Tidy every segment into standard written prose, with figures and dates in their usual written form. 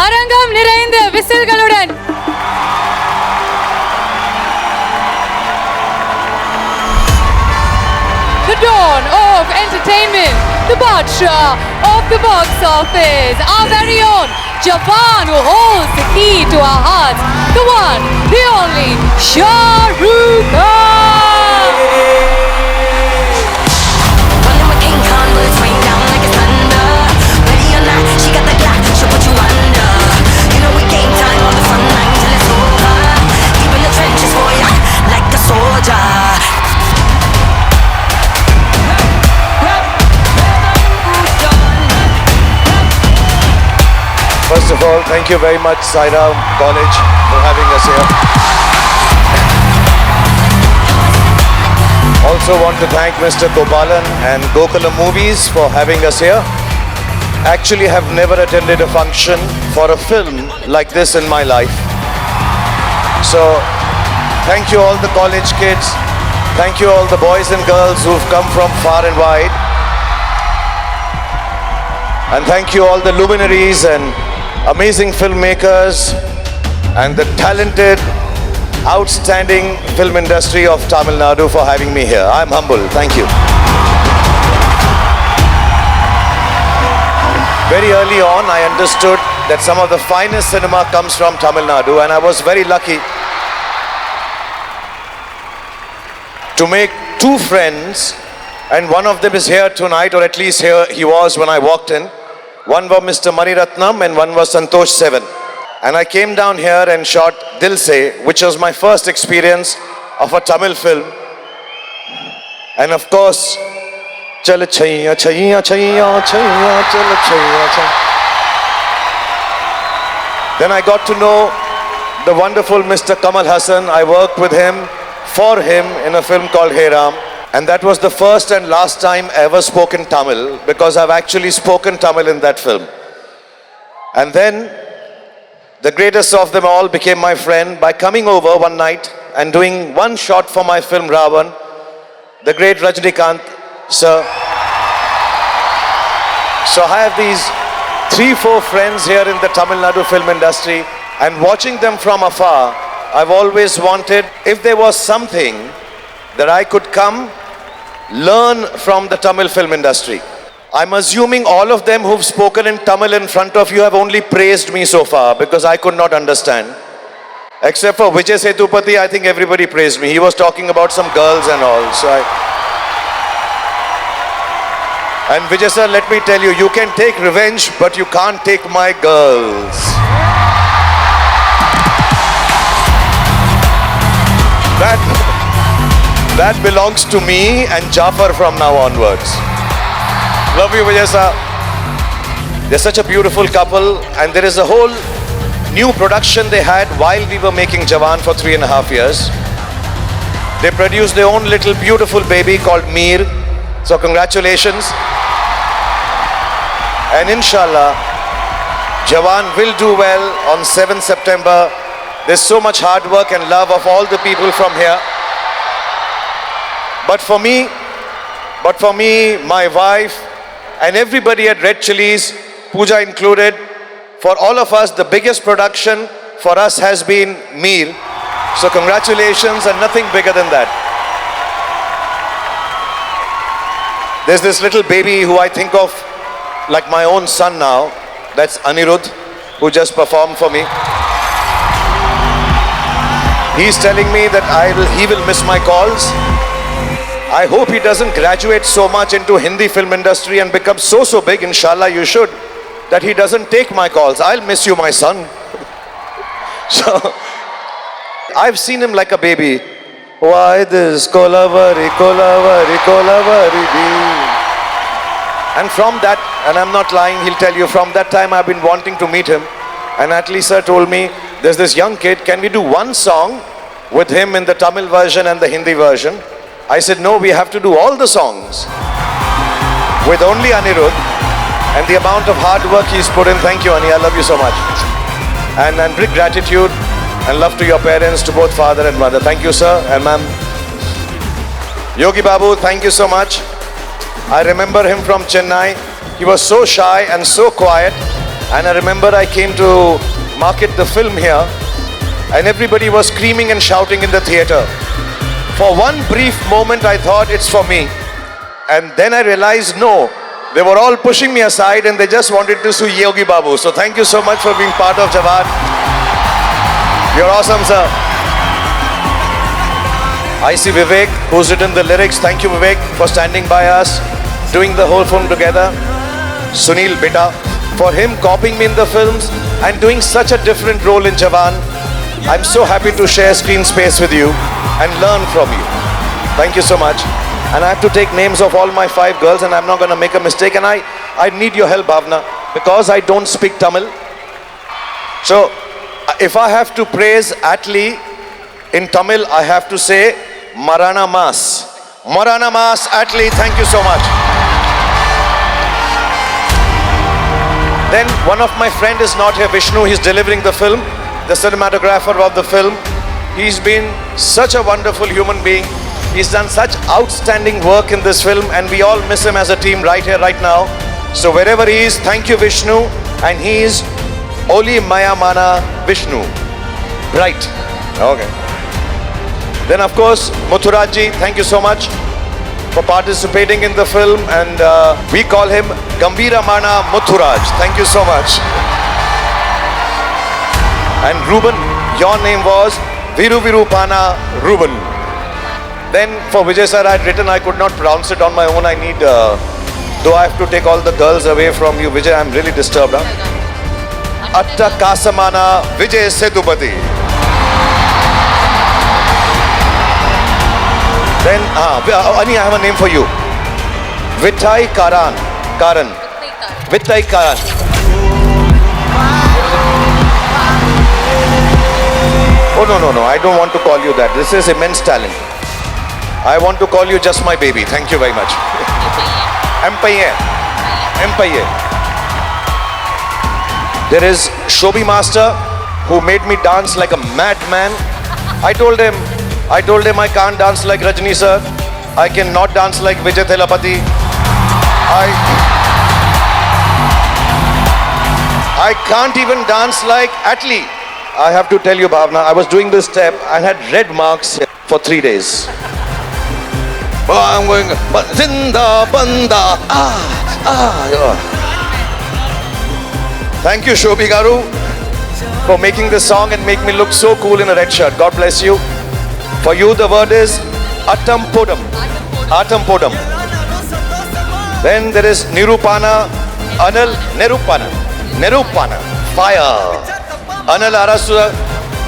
அரங்கம் நிறைந்த விசில்களுடன் the dawn of entertainment, the Badshah of the box office, our very own Jawan, who holds the key to our hearts, the one, the only Shah Rukh Khan. Running with King Khan, bullets rain down like it's thunder. Ready or not, she got the Glock, she'll put you under. You know we game time on the front line till it's over. Deep in the trenches for ya, like a soldier. First of all, thank you very much, Sairam College, for having us here. Also want to thank Mr. Gopalan and Gokulam Movies for having us here. Actually, have never attended a function for a film like this in my life. So, thank you all the college kids. Thank you all the boys and girls who've come from far and wide. And thank you all the luminaries and amazing filmmakers and the talented, outstanding film industry of Tamil Nadu for having me here. I'm humble. Thank you. Very early on, I understood that some of the finest cinema comes from Tamil Nadu, and I was very lucky to make two friends, and one of them is here tonight, or at least here he was when I walked in. One was Mr. Mani Ratnam and one was Santosh Seven. And I came down here and shot Dil Se, which was my first experience of a Tamil film. And of course, Chal Chaiya Chaiya Chaiya Chaiya Chal Chaiya Chaiya. Then I got to know the wonderful Mr. Kamal Hassan. I worked with him, for him, in a film called Hey Ram. And that was the first and last time I ever spoken Tamil, because I've actually spoken Tamil in that film. And then, the greatest of them all became my friend by coming over one night and doing one shot for my film Ravan, the great Rajnikant sir. So I have these 3-4 friends here in the Tamil Nadu film industry, and watching them from afar, I've always wanted, if there was something that I could come, learn from the Tamil film industry. I'm assuming all of them who've spoken in Tamil in front of you have only praised me so far, because I could not understand. Except for Vijay Sethupathi, I think everybody praised me. He was talking about some girls and all. And Vijay sir, let me tell you, you can take revenge, but you can't take my girls. That belongs to me and Jafar from now onwards. Love you, Vijay sir. They're such a beautiful couple, and there is a whole new production they had while we were making Jawan for 3.5 years. They produced their own little beautiful baby called Mir. So congratulations. And inshallah, Jawan will do well on 7th September. There's so much hard work and love of all the people from here. But for me, my wife, and everybody at Red Chillies, Pooja included, for all of us, the biggest production for us has been Mir. So congratulations, and nothing bigger than that. There's this little baby who I think of like my own son now. That's Anirudh, who just performed for me. He's telling me that he will miss my calls. I hope he doesn't graduate so much into Hindi film industry and become so big, inshallah you should, that he doesn't take my calls. I'll miss you, my son. So, I've seen him like a baby. Why this kolavari, kolavari, kolavari dee. And from that, and I'm not lying, he'll tell you, from that time I've been wanting to meet him. And Atlee sir told me, there's this young kid, can we do one song with him in the Tamil version and the Hindi version? I said, no, we have to do all the songs with only Anirudh, and the amount of hard work he's put in. Thank you, Ani, I love you so much. And big gratitude and love to your parents, to both father and mother. Thank you, sir and ma'am. Yogi Babu, thank you so much. I remember him from Chennai. He was so shy and so quiet. And I remember I came to market the film here, and everybody was screaming and shouting in the theater. For one brief moment, I thought it's for me. And then I realized, no, they were all pushing me aside and they just wanted to see Yogi Babu. So thank you so much for being part of Jawan. You're awesome, sir. I see Vivek, who's written the lyrics. Thank you, Vivek, for standing by us, doing the whole film together. Sunil Beta, for him copying me in the films and doing such a different role in Jawan. I'm so happy to share screen space with you and learn from you. Thank you so much. And I have to take names of all my 5 girls, and I'm not going to make a mistake. And I need your help, Bhavna, because I don't speak Tamil. So if I have to praise Atlee in Tamil, I have to say Marana Mas. Marana Mas, Atlee, thank you so much. Then one of my friend is not here, Vishnu. He's delivering the film, the cinematographer of the film. He's been such a wonderful human being. He's done such outstanding work in this film, and we all miss him as a team right here, right now. So wherever he is, thank you, Vishnu. And he is Oli Maya Mana Vishnu. Bright. Okay. Then of course, Muthurajji, thank you so much for participating in the film, and we call him Gambira Mana Muthuraj. Thank you so much. And Ruben, your name was Viru Virupana Ruben. Then for Vijay sir, I had written, I could not pronounce it on my own. I need, though I have to take all the girls away from you, Vijay, I'm really disturbed. Huh? Atta Kasamana Vijay Setupati. Then, Ani, I have a name for you. Vittai Karan. Vittai Karan. Oh, no, I don't want to call you that. This is immense talent. I want to call you just my baby. Thank you very much. Empire. There is Shobi Master, who made me dance like a madman. I told him I can't dance like Rajni sir. I cannot dance like Vijay Thelapathy. I can't even dance like Atlee. I have to tell you, Bhavna, I was doing this step and had red marks for 3 days. I'm going, Zinda Banda. Thank you, Shobi Garu, for making this song and make me look so cool in a red shirt. God bless you. For you, the word is Atam Podam. Atam Podam. Then there is Nirupana, Anil Nerupana. Fire. Anil Arasura.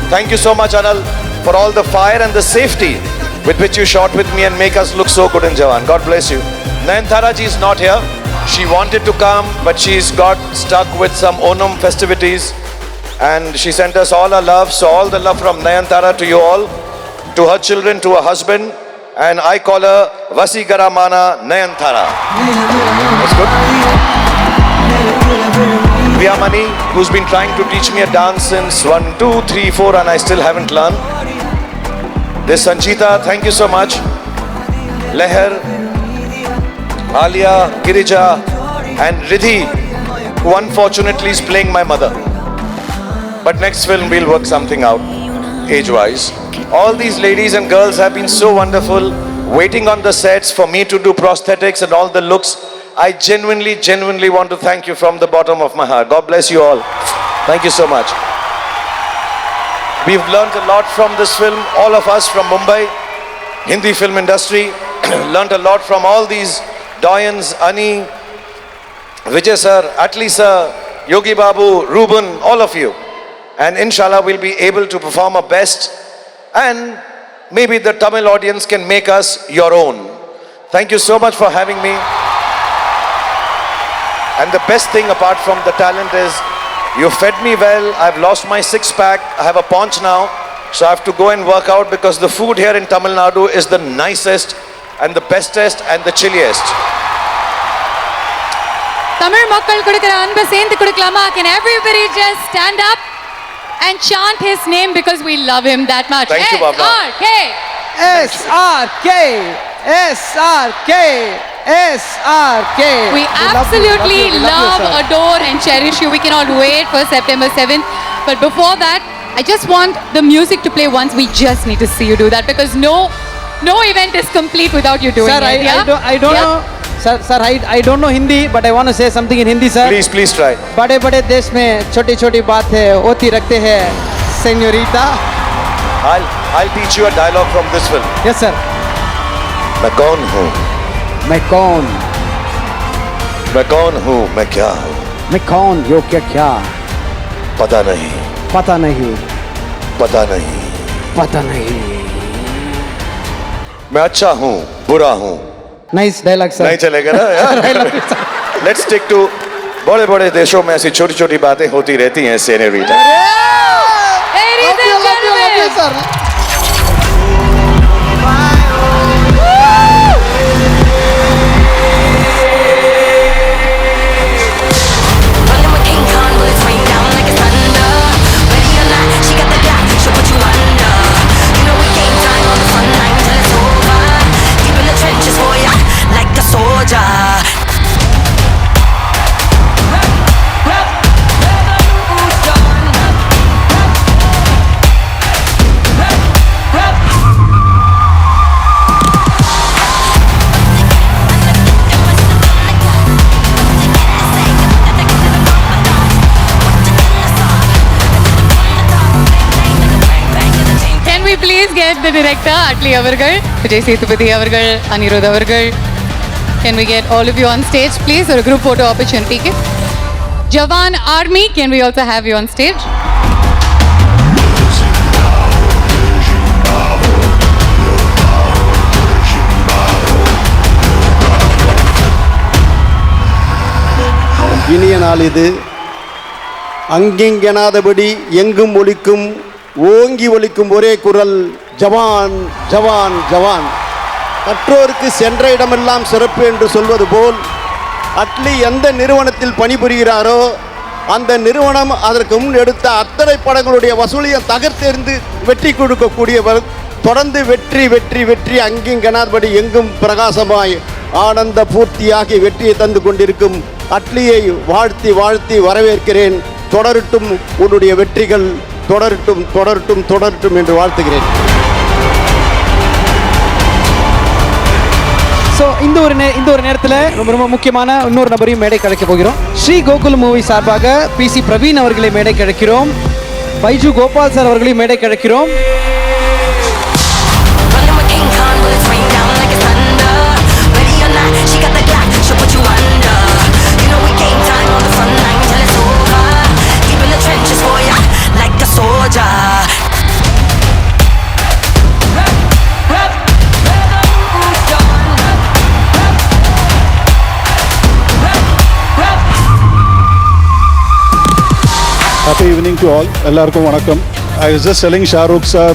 Thank you so much, Anil, for all the fire and the safety with which you shot with me and make us look so good in Jawan. God bless you. Nayanthara ji is not here. She wanted to come, but she's got stuck with some Onam festivities, and she sent us all her love. So all the love from Nayanthara to you all, to her children, to her husband, and I call her Vasigaramana Nayanthara. That's good. Viyamani, who's been trying to teach me a dance since 1, 2, 3, 4, and I still haven't learned. This Sanchita, thank you so much. Leher, Alia, Girija, and Riddhi, who unfortunately is playing my mother. But next film we'll work something out, age-wise. All these ladies and girls have been so wonderful, waiting on the sets for me to do prosthetics and all the looks. I genuinely want to thank you from the bottom of my heart. God bless you all. Thank you so much. We've learned a lot from this film, all of us from Mumbai, Hindi film industry, learned a lot from all these doyens, Ani, Vijay sir, Atlee sir, Yogi Babu, Ruben, all of you. And inshallah we'll be able to perform our best, and maybe the Tamil audience can make us your own. Thank you so much for having me. And the best thing apart from the talent is you fed me well. I've lost my 6-pack. I have a paunch now. So I have to go and work out, because the food here in Tamil Nadu is the nicest and the bestest and the chilliest. Tamil makkal kudukra anba sendu kudukalama? Can everybody just stand up and chant his name, because we love him that much? Thank you, Bhavna. SRK. SRK. SRK. SRK. We absolutely love, you, sir. adore, and cherish you. We cannot wait for September 7th. But before that, I just want the music to play once. We just need to see you do that because no event is complete without you doing Sir, it. I don't Yeah? know. Sir, I don't know Hindi, but I want to say something in Hindi, sir. Please try. बड़े बड़े देश में छोटी छोटी बातें होती रखते हैं, senorita. I'll teach you a dialogue from this film. Yes, sir. मैं कौन हूँ? मैं कौन? मैं कौन हूँ? मैं क्या हूँ? मैं कौन? यो क्या क्या? पता नहीं. पता नहीं. पता नहीं. पता नहीं. मैं अच्छा हूँ, बुरा हूँ. Nice dialogue, sir. नहीं चलेगा ना यार. Let's stick to बड़े बड़े देशों में ऐसी छोटी छोटी बातें होती रहती हैं, senorita. Ladies and gentlemen, sir. Running with King Kong, bullets rain down like it's thunder. Ready or not, she got the Glock, she'll put you under. You know we game time on the front line till it's over. Deep in the trenches for ya, like a soldier. can we please get the director, Atli Avargal, Vijay Sethupathi Avargal, Anirudh Avargal. Can we get all of you on stage, please, or a group photo opportunity? Okay? Jawan Army, can we also have you on stage? இனிய நாள் இது. அங்கிங்கெனாதபடி எங்கும் ஒலிக்கும், ஓங்கி ஒலிக்கும் ஒரே குரல், ஜவான் ஜவான் ஜவான். கற்றோருக்கு சென்ற இடமெல்லாம் சிறப்பு என்று சொல்வது போல், அட்லி எந்த நிறுவனத்தில் பணிபுரிகிறாரோ அந்த நிறுவனம் அதற்கு முன் எடுத்த அத்தனை படங்களுடைய வசூலியை தகர்த்தெறிந்து வெற்றி கொடுக்கக்கூடியவர். தொடர்ந்து வெற்றி வெற்றி வெற்றி, அங்கிங்கெனாதபடி எங்கும் பிரகாசமாய் ஆனந்த பூர்த்தியாகி வெற்றியை தந்து கொண்டிருக்கும் அட்லியை வாழ்த்தி வாழ்த்தி வரவேற்கிறேன். தொடரட்டும் உன்னுடைய வெற்றிகள், தொடரட்டும் தொடரட்டும் தொடரட்டும் என்று வாழ்த்துகிறேன். ஸோ இந்த ஒரு நேரத்தில் ரொம்ப முக்கியமான இன்னொரு நபரையும் மேடை கழைக்க போகிறோம். ஸ்ரீ கோகுல் மூவி சார்பாக PC பிரவீன் அவர்களை மேடை கழைக்கிறோம். பைஜு கோபால் சார் அவர்களையும் மேடை கழைக்கிறோம். Running with King Kong, bullets rain down like it's thunder. Ready or not, she got the Glock, she'll put you under. You know we game time on the front line till it's over. Deep in the trenches for ya, like a soldier. Happy evening to all. Ellarkum vanakkam. I was just telling Shah Rukh sir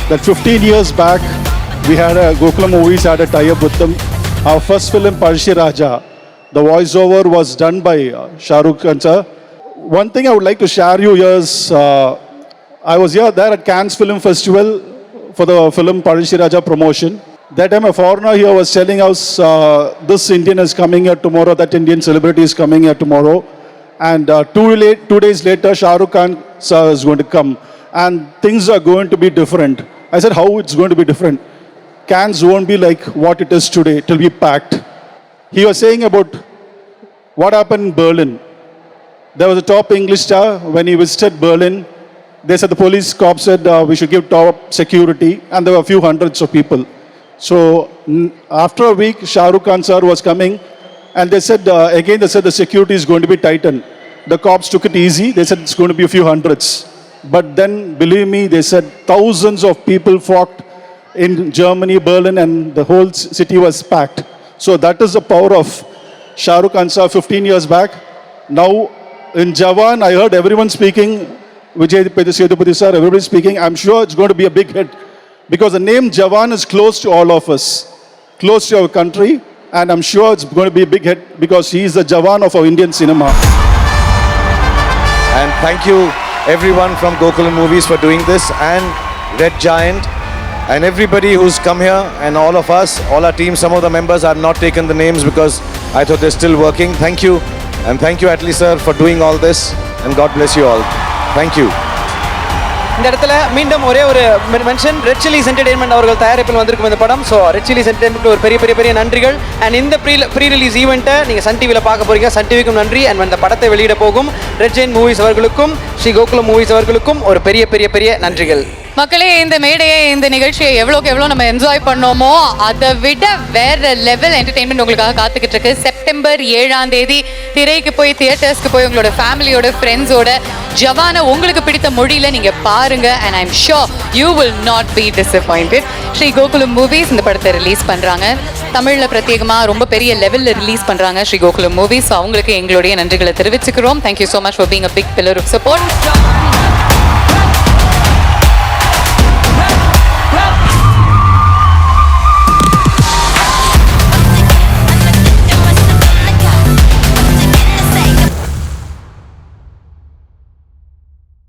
that 15 years back we had a Gokulam Movies had a tie-up with them. Our first film Parshi Raja, the voiceover was done by Shah Rukh Khan sir. One thing I would like to share you here is I was here there at Cannes Film Festival for the film Parshi Raja promotion. That time a foreigner here was telling us this Indian is coming here tomorrow, that Indian celebrity is coming here tomorrow. And 2 days later, Shah Rukh Khan sir is going to come. And things are going to be different. I said, how it's going to be different? Cannes won't be like what it is today. It will be packed. He was saying about what happened in Berlin. There was a top English star when he visited Berlin. They said the police cop said we should give top security. And there were a few hundreds of people. So after a week, Shah Rukh Khan sir was coming. And they said, again, they said the security is going to be tightened. The cops took it easy. They said it's going to be a few hundreds. But then, believe me, they said thousands of people flocked in Germany, Berlin, and the whole city was packed. So that is the power of Shah Rukh Khan sir 15 years back. Now, in Jawan, I heard everyone speaking, Vijay Sethupathi sir, everybody speaking. I'm sure it's going to be a big hit. Because the name Jawan is close to all of us, close to our country. And I'm sure it's going to be a big hit because he is the Jawan of our Indian cinema. And thank you everyone from Gokulam Movies for doing this, and Red Giant and everybody who's come here and all of us, all our team, some of the members, I've not taken the names because I thought they're still working. Thank you. And thank you Atlee sir for doing all this, and God bless you all. Thank you. இந்த இடத்துல மீண்டும் ஒரே ஒரு mention, red chillies entertainment அவர்கள் தயாரிப்பில் வந்திருக்கும் இந்த படம். ஸோ ரெட் சில்லிஸ் என்டர்டெயின்மெண்ட் ஒரு பெரிய பெரிய பெரிய நன்றிகள். அண்ட் இந்த ப்ரீ ரிலீஸ் ஈவெண்ட்டை நீங்கள் சன் டிவியில் பார்க்க போறீங்க. சன் டிவிக்கும் நன்றி. அண்ட் இந்த படத்தை வெளியிட போகும் ரெட் ஜெயின் மூவிஸ் அவர்களுக்கும் ஸ்ரீ கோகுலம் மூவிஸ் அவர்களுக்கும் ஒரு பெரிய பெரிய பெரிய நன்றிகள். மக்களே, இந்த மேடையை, இந்த நிகழ்ச்சியை எவ்வளோக்கு எவ்வளோ நம்ம என்ஜாய் பண்ணோமோ அதை விட வேற லெவல் என்டர்டெயின்மெண்ட் உங்களுக்காக காத்துக்கிட்டு இருக்கு. செப்டம்பர் 7ஆம் தேதி திரைக்கு போய், தியேட்டர்ஸ்க்கு போய் உங்களோட ஃபேமிலியோட, ஃப்ரெண்ட்ஸோட ஜவானை உங்களுக்கு பிடித்த மொழியில் நீங்கள் பாருங்க. And I'm sure you will not be disappointed. Shri Gokulam movies இந்த படத்தை ரிலீஸ் பண்ணுறாங்க. தமிழில் பிரத்யேகமாக ரொம்ப பெரிய லெவலில் ரிலீஸ் பண்ணுறாங்க ஸ்ரீ கோகுலம் மூவிஸ். ஸோ அவங்களுக்கு எங்களுடைய நன்றிகளை தெரிவிச்சுக்கிறோம். Thank you so much for being a big pillar of support.